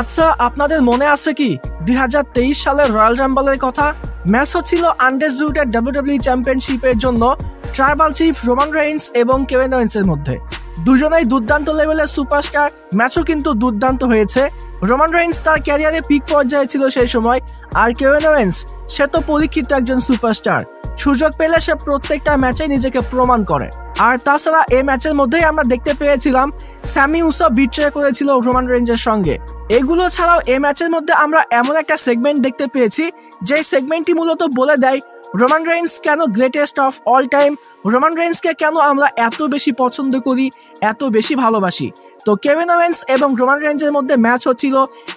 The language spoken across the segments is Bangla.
আচ্ছা, আপনাদের মনে আছে কি 2023 সালের রয়্যাল রাম্বলের কথা? ম্যাচ হচ্ছিল আনডিসপিউটেড ডাব্লিউডাব্লিউই চ্যাম্পিয়নশিপের জন্য ট্রাইবাল চিফ রোমান রেইন্স এবং কেভিন ওয়েন্সের মধ্যে। দুজনেই দুর্দান্ত লেভেলের সুপারস্টার, ম্যাচও কিন্তু দুর্দান্ত হয়েছে। রোমান রেইন্স তার ক্যারিয়ারে পিক পর্যায়ে ছিল সেই সময়, আর কেভিন ওয়েন্স সে তো পরীক্ষিত একজন সুপারস্টার। সুযোগ পেলে সে প্রত্যেকটা ম্যাচে নিজেকে প্রমাণ করে। আর তাছাড়া এই ম্যাচের মধ্যেই আমরা দেখতে পেয়েছিলাম স্যামি উসো বিট্রে করেছিল রোমান রেইন্সের সঙ্গে। এগুলো ছাড়াও এই ম্যাচের মধ্যে আমরা এমন একটা সেগমেন্ট দেখতে পেয়েছি যে সেগমেন্টটি মূলত বলে দেয় রোমান রেইন্স কেন greatest of all time, Roman রেইন্সকে কেন আমরা এত বেশি পছন্দ করি, এত বেশি ভালোবাসি। তো কেভিন ওয়েন্স এবং রোমান রেইন্সের মধ্যে ম্যাচ হচ্ছিল,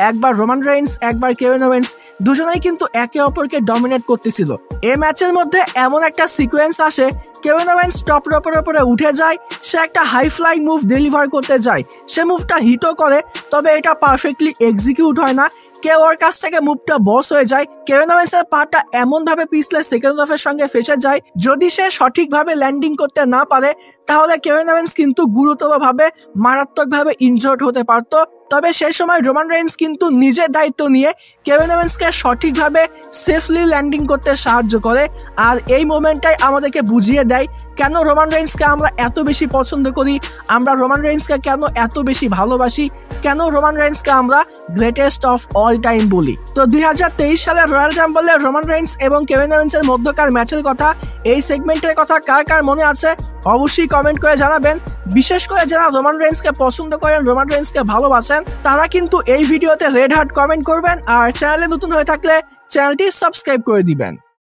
একবার রোমান রেইন্স একবার কেভিন ওয়েন্স, দুজনেই কিন্তু একে অপরকে ডমিনেট করতেছিল। এই ম্যাচের মধ্যে এমন একটা সিকোয়েন্স আসে, কেভিন ওয়েন্স টপ রোপের উপরে উঠে যায়, সে একটা হাই ফ্লাইং মুভ ডেলিভার করতে যায়, সে মুভটা হিটও করে, তবে এটা পারফেক্টলি এক্সিকিউট হয় না, কেউ ওর কাছ থেকে মুভটা বস হয়ে যায়। কেভিন ওয়েন্সের পাটা এমন ভাবে পিছলে সেকেন্ড হাফের সঙ্গে ফেসে যায়, যদি সে সঠিকভাবে ল্যান্ডিং করতে না পারে তাহলে কেভিন ওয়েন্স কিন্তু গুরুতরভাবে মারাত্মকভাবে ইনজোর্ড হতে পারত। তবে সেই সময় রোমান রেইন্স কিন্তু নিজের দায়িত্ব নিয়ে কেভিন ওয়েন্সকে সঠিকভাবে সেফলি ল্যান্ডিং করতে সাহায্য করে। আর এই মোমেন্টটাই আমাদেরকে বুঝিয়ে দেয় কেন রোমান রেইন্সকে আমরা এত বেশি পছন্দ করি, আমরা রোমান রেইন্সকে কেন এত বেশি ভালোবাসি, কেন রোমান রেইন্সকে আমরা গ্রেটেস্ট অফ অল টাইম বলি। তো 2023 সালের রয়্যাল রাম্বলে রোমান রেইন্স এবং কেভিন ওয়েন্সের মধ্যকার ম্যাচের কথা, এই সেগমেন্টের কথা কার কার মনে আছে অবশ্যই কমেন্ট করে জানাবেন। বিশেষ করে যারা রোমান রেইন্সকে পছন্দ করেন, রোমান রেইন্সকে ভালোবাসেন, তারা কিন্তু এই ভিডিওতে রেড হার্ট কমেন্ট করবেন। আর চ্যানেলে নতুন হয়ে থাকলে চ্যানেলটি সাবস্ক্রাইব করে দিবেন।